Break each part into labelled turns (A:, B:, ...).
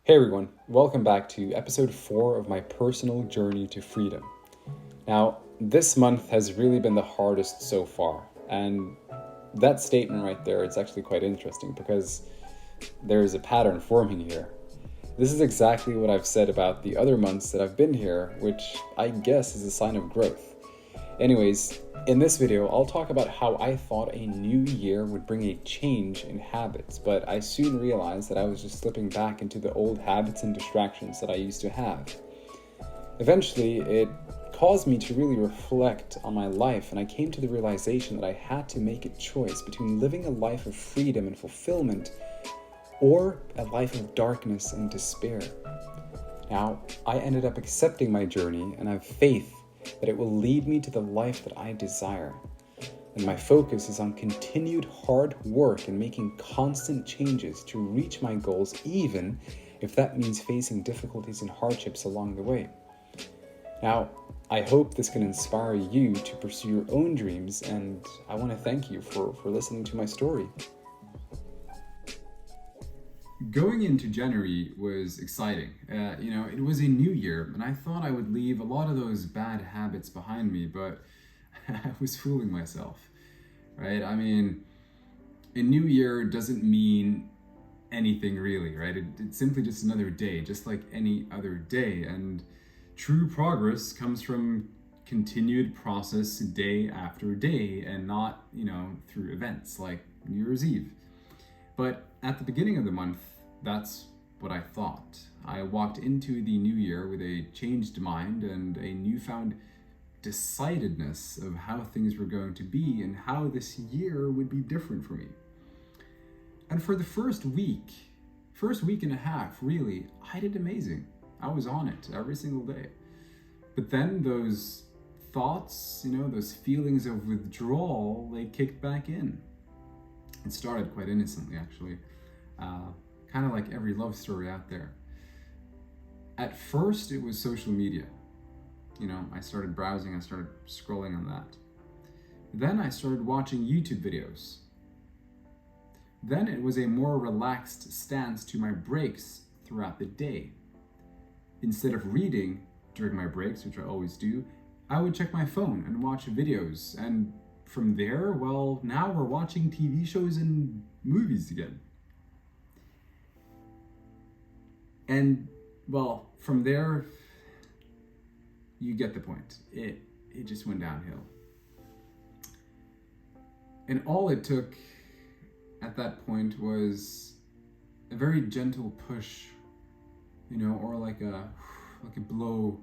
A: Hey everyone, welcome back to episode 4 of my personal journey to freedom. Now, this month has really been the hardest so far, and that statement right there, it's actually quite interesting because there is a pattern forming here. This is exactly what I've said about the other months that I've been here, which I guess is a sign of growth. Anyways, in this video, I'll talk about how I thought a new year would bring a change in habits, but I soon realized that I was just slipping back into the old habits and distractions that I used to have. Eventually, it caused me to really reflect on my life, and I came to the realization that I had to make a choice between living a life of freedom and fulfillment or a life of darkness and despair. Now, I ended up accepting my journey and I have faith that it will lead me to the life that I desire. And my focus is on continued hard work and making constant changes to reach my goals, even if that means facing difficulties and hardships along the way. Now, I hope this can inspire you to pursue your own dreams, and I want to thank you for listening to my story. Going into January was exciting. It was a new year, and I thought I would leave a lot of those bad habits behind me, but I was fooling myself, right? I mean, a new year doesn't mean anything really, right? It's simply just another day, just like any other day, and true progress comes from continued process day after day and not, through events like New Year's Eve. But at the beginning of the month, that's what I thought. I walked into the new year with a changed mind and a newfound decidedness of how things were going to be and how this year would be different for me. And for the first week and a half, really, I did amazing. I was on it every single day. But then those thoughts, those feelings of withdrawal, they kicked back in. It started quite innocently, actually. Kind of like every love story out there. At first, it was social media. I started browsing, I started scrolling on that. Then I started watching YouTube videos. Then it was a more relaxed stance to my breaks throughout the day. Instead of reading during my breaks, which I always do, I would check my phone and watch videos. And from there, well, now we're watching TV shows and movies again. And, well, from there, you get the point. It just went downhill. And all it took at that point was a very gentle push, or like a blow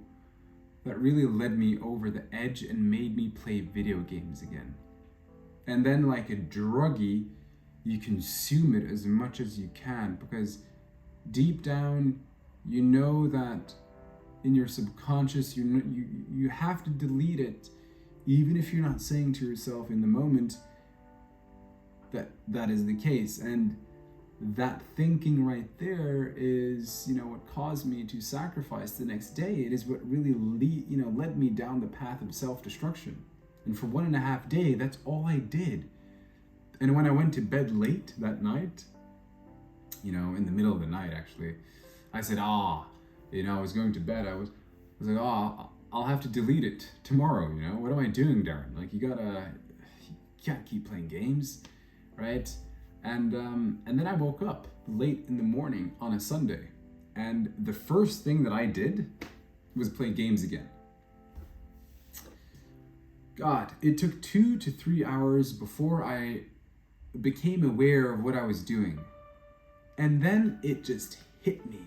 A: that really led me over the edge and made me play video games again. And then like a druggie, you consume it as much as you can because deep down, you know that in your subconscious, you have to delete it, even if you're not saying to yourself in the moment that is the case. And that thinking right there is, what caused me to sacrifice the next day. It is what really led me down the path of self-destruction. And for 1.5 days, that's all I did. And when I went to bed late that night, in the middle of the night, actually, I said, I was going to bed. I was like, I'll have to delete it tomorrow. What am I doing, Darren? Like, you can't keep playing games, right? And then I woke up late in the morning on a Sunday, and the first thing that I did was play games again. God, it took 2 to 3 hours before I became aware of what I was doing. And then it just hit me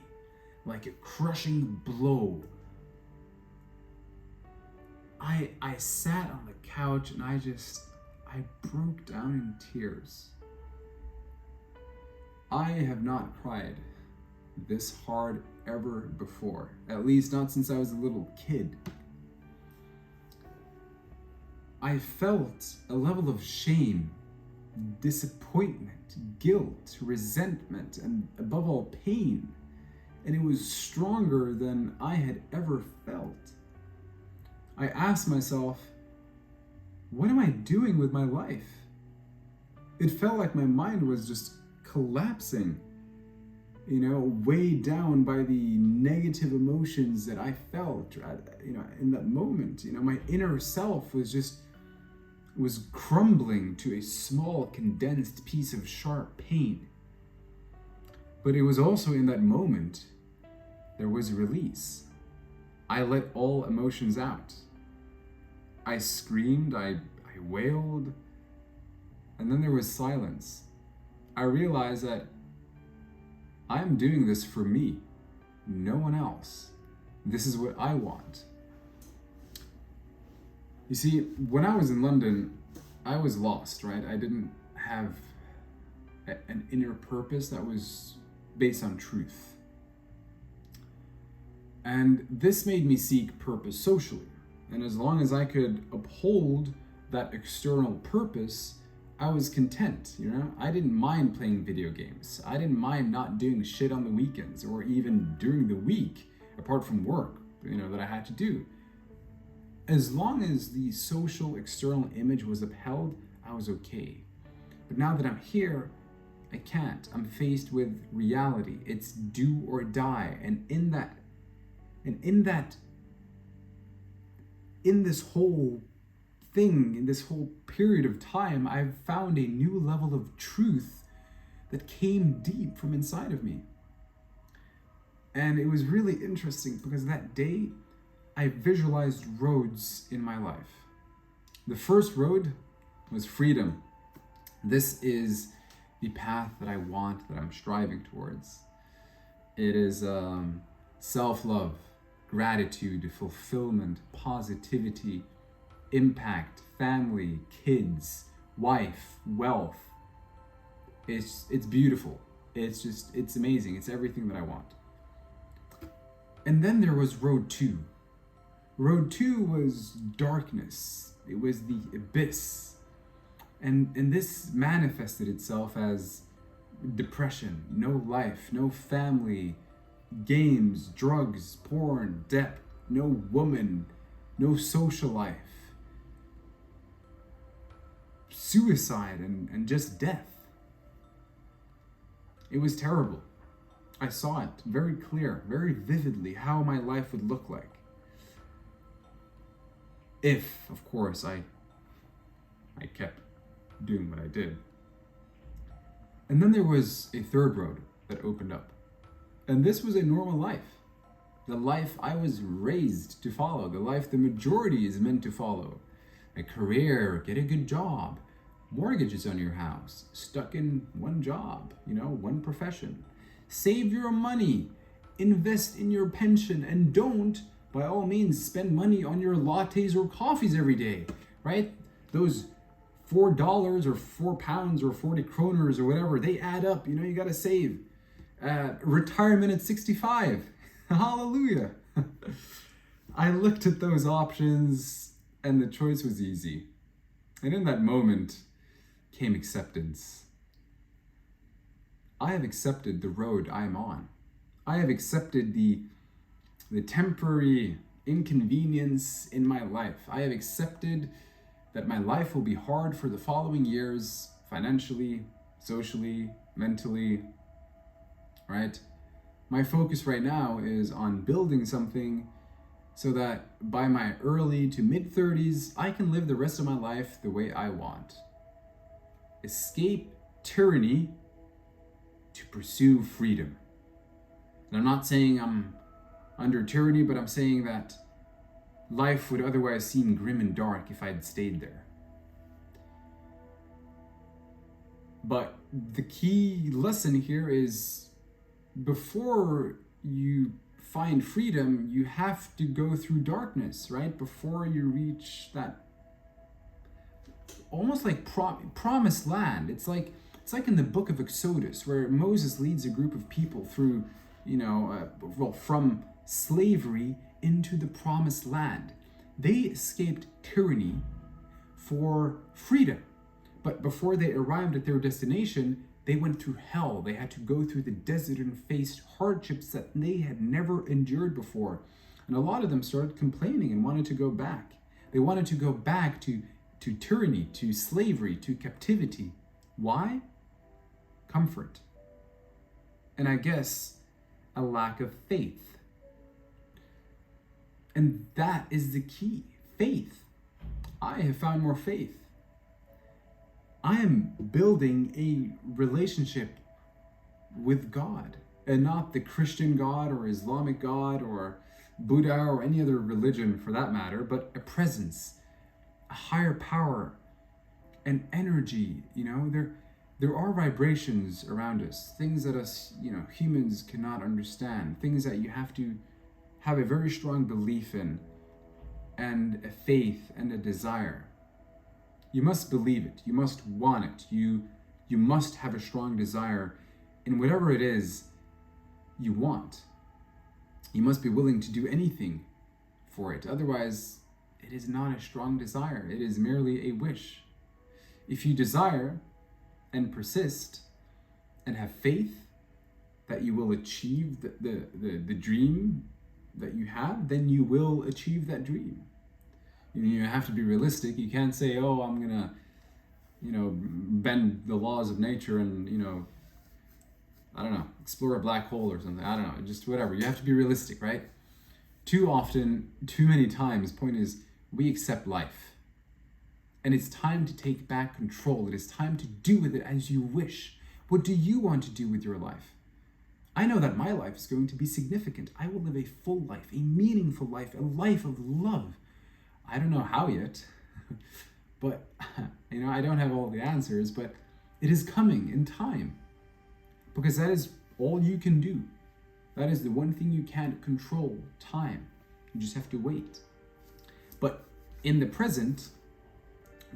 A: like a crushing blow. I sat on the couch and I broke down in tears. I have not cried this hard ever before, at least not since I was a little kid. I felt a level of shame, disappointment, guilt, resentment, and above all, pain. And it was stronger than I had ever felt. I asked myself, what am I doing with my life? It felt like my mind was just collapsing. weighed down by the negative emotions that I felt, in that moment. My inner self was crumbling to a small, condensed piece of sharp pain. But it was also in that moment there was release. I let all emotions out. I screamed, I wailed, and then there was silence. I realized that I'm doing this for me, no one else. This is what I want. You see, when I was in London, I was lost, right? I didn't have an inner purpose that was based on truth. And this made me seek purpose socially. And as long as I could uphold that external purpose, I was content, I didn't mind playing video games. I didn't mind not doing shit on the weekends or even during the week, apart from work, that I had to do. As long as the social external image was upheld, I was okay. But now that I'm here, I can't. I'm faced with reality. It's do or die. And in this whole thing, in this whole period of time, I've found a new level of truth that came deep from inside of me. And it was really interesting because that day I visualized roads in my life. The first road was freedom. This is the path that I want, that I'm striving towards. It is self-love, gratitude, fulfillment, positivity, impact, family, kids, wife, wealth. It's beautiful. It's amazing. It's everything that I want. And then there was road 2. Road 2 was darkness. It was the abyss. And this manifested itself as depression, no life, no family, games, drugs, porn, debt, no woman, no social life, suicide, and just death. It was terrible. I saw it very clear, very vividly, how my life would look like. If, of course, I kept doing what I did. And then there was a third road that opened up. And this was a normal life. The life I was raised to follow, the life the majority is meant to follow. A career, get a good job, mortgages on your house, stuck in one job, one profession. Save your money, invest in your pension, and don't, by all means, spend money on your lattes or coffees every day, right? Those $4 or £4 or 40 kroners or whatever, they add up, you gotta save. Retirement at 65. Hallelujah. I looked at those options and the choice was easy. And in that moment came acceptance. I have accepted the road I am on. I have accepted the temporary inconvenience in my life. I have accepted that my life will be hard for the following years, financially, socially, mentally, right? My focus right now is on building something so that by my early to mid-30s, I can live the rest of my life the way I want. Escape tyranny to pursue freedom. And I'm not saying I'm under tyranny, but I'm saying that life would otherwise seem grim and dark if I had stayed there. But the key lesson here is, before you find freedom, you have to go through darkness, right? Before you reach that almost like promised land. It's like in the book of Exodus, where Moses leads a group of people through, from slavery into the promised land. They escaped tyranny for freedom. But before they arrived at their destination, they went through hell. They had to go through the desert and faced hardships that they had never endured before. And a lot of them started complaining and wanted to go back. They wanted to go back to tyranny, to slavery, to captivity. Why? Comfort. and I guess a lack of faith. And that is the key. Faith. I have found more faith. I am building a relationship with God, and not the Christian God or Islamic God or Buddha or any other religion for that matter, but a presence, a higher power, an energy. There are vibrations around us, things that us, humans cannot understand, things that you have to have a very strong belief in, and a faith and a desire. You must believe it. You must want it. You must have a strong desire in whatever it is you want. You must be willing to do anything for it. Otherwise, it is not a strong desire. It is merely a wish. If you desire and persist and have faith that you will achieve the dream that you have, then you will achieve that dream. You have to be realistic. You can't say, oh, I'm gonna, bend the laws of nature and, I don't know, explore a black hole or something. I don't know, just whatever. You have to be realistic, right? Too often, too many times, point is, we accept life. And it's time to take back control. It is time to do with it as you wish. What do you want to do with your life? I know that my life is going to be significant. I will live a full life, a meaningful life, a life of love. I don't know how yet, but I don't have all the answers, but it is coming in time, because that is all you can do. That is the one thing you can't control, time. You just have to wait. But in the present,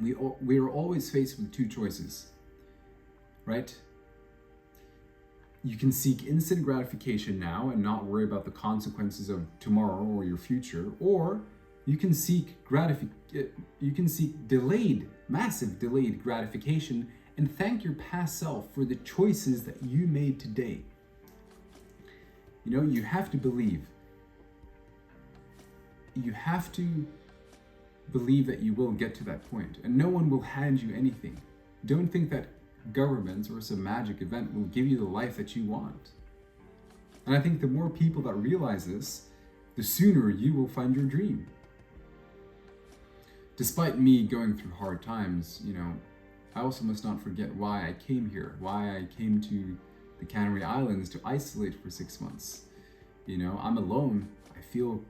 A: we are always faced with two choices, right? You can seek instant gratification now and not worry about the consequences of tomorrow or your future, or you can seek massive delayed gratification and thank your past self for the choices that you made today. You have to believe. You have to believe that you will get to that point, and no one will hand you anything. Don't think that governments or some magic event will give you the life that you want. And I think the more people that realize this, the sooner you will find your dream. Despite me going through hard times, I also must not forget why I came here, why I came to the Canary Islands to isolate for 6 months. I'm alone. I feel,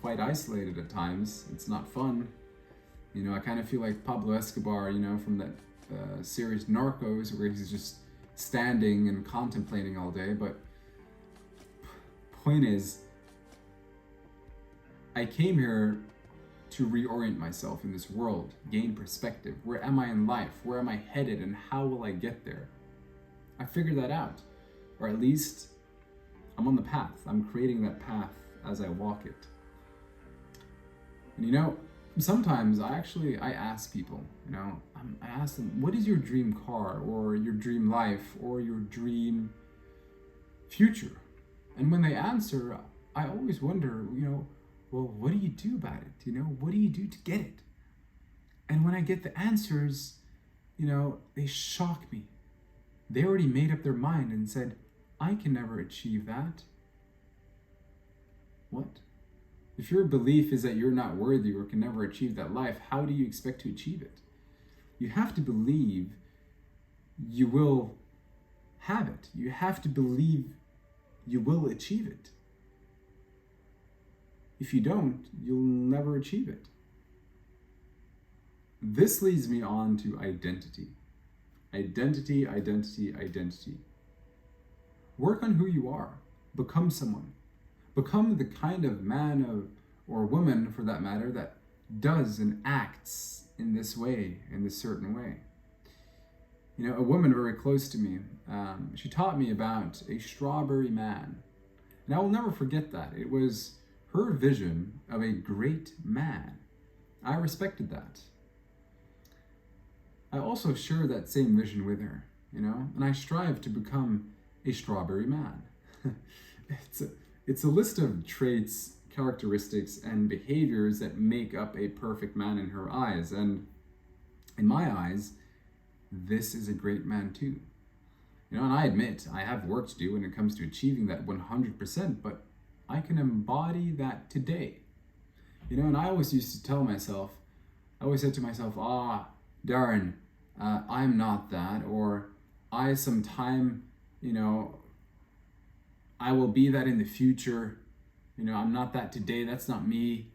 A: quite isolated at times. It's not fun. I kind of feel like Pablo Escobar, from that series Narcos, where he's just standing and contemplating all day. But point is, I came here to reorient myself in this world, gain perspective. Where am I in life? Where am I headed, and how will I get there? I figured that out, or at least I'm on the path. I'm creating that path as I walk it. And sometimes I ask people, I ask them, what is your dream car, or your dream life, or your dream future? And when they answer, I always wonder, well, what do you do about it? What do you do to get it? And when I get the answers, they shock me. They already made up their mind and said, I can never achieve that. What? If your belief is that you're not worthy or can never achieve that life, how do you expect to achieve it? You have to believe you will have it. You have to believe you will achieve it. If you don't, you'll never achieve it. This leads me on to identity. Identity, identity, identity. Work on who you are. Become someone. Become the kind of man or woman, for that matter, that does and acts in this way, in this certain way. A woman very close to me, she taught me about a strawberry man. And I will never forget that. It was her vision of a great man. I respected that. I also share that same vision with her, and I strive to become a strawberry man. It's a list of traits, characteristics, and behaviors that make up a perfect man in her eyes. And in my eyes, this is a great man too. And I admit I have work to do when it comes to achieving that 100%, but I can embody that today. And I always used to tell myself, I always said to myself, Darren, I'm not that, or sometime, I will be that in the future. I'm not that today, that's not me.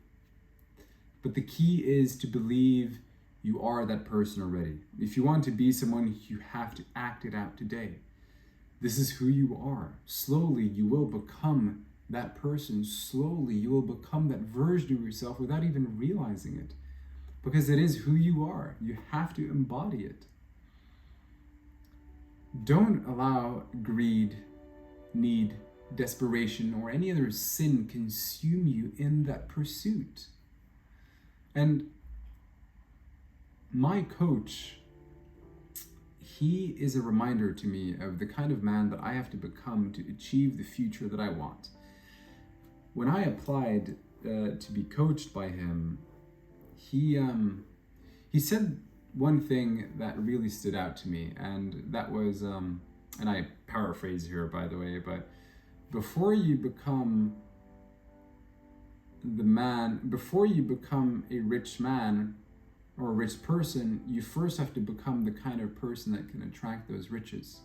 A: But the key is to believe you are that person already. If you want to be someone, you have to act it out today. This is who you are. Slowly, you will become that person. Slowly, you will become that version of yourself without even realizing it. Because it is who you are. You have to embody it. Don't allow greed, need, desperation, or any other sin consume you in that pursuit. And my coach, he is a reminder to me of the kind of man that I have to become to achieve the future that I want. When I applied to be coached by him, he said one thing that really stood out to me, and that was, and I paraphrase here, by the way, but before you become a rich man or a rich person, you first have to become the kind of person that can attract those riches.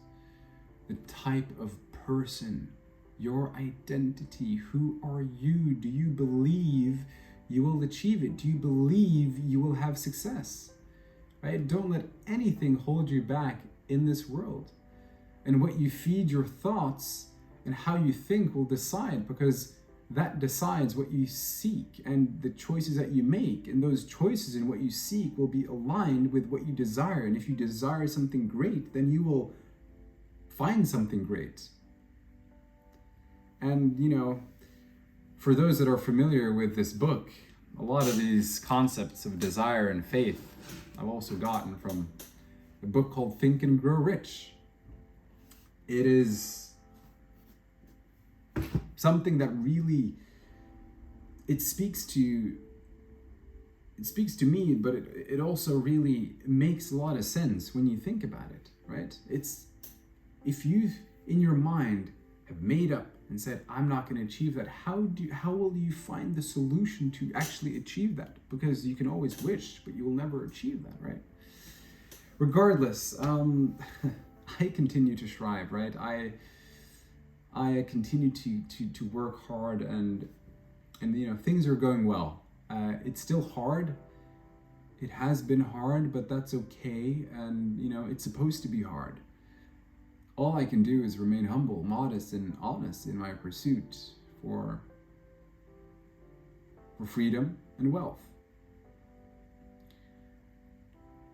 A: The type of person, your identity, who are you? Do you believe you will achieve it? Do you believe you will have success? Right? Don't let anything hold you back in this world. And what you feed your thoughts and how you think will decide, because that decides what you seek and the choices that you make. And those choices and what you seek will be aligned with what you desire. And if you desire something great, then you will find something great. And, for those that are familiar with this book, a lot of these concepts of desire and faith I've also gotten from a book called Think and Grow Rich. It is something that really, it speaks to me, but it also really makes a lot of sense when you think about it, right? It's, if you in your mind have made up and said, I'm not going to achieve that, how will you find the solution to actually achieve that? Because you can always wish, but you will never achieve that, right? Regardless, I continue to strive, right? I continue to work hard, and things are going well. It's still hard. It has been hard, but that's okay. And it's supposed to be hard. All I can do is remain humble, modest, and honest in my pursuit for freedom and wealth.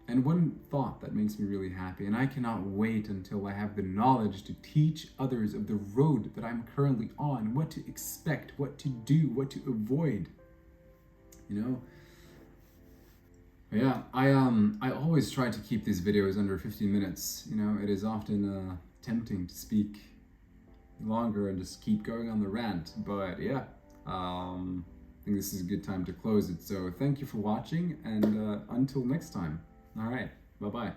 A: And one thought that makes me really happy, and I cannot wait until I have the knowledge to teach others of the road that I'm currently on, what to expect, what to do, what to avoid. Yeah, I always try to keep these videos under 15 minutes. It is often tempting to speak longer and just keep going on the rant, but yeah, I think this is a good time to close it. So thank you for watching, and until next time. All right, bye-bye.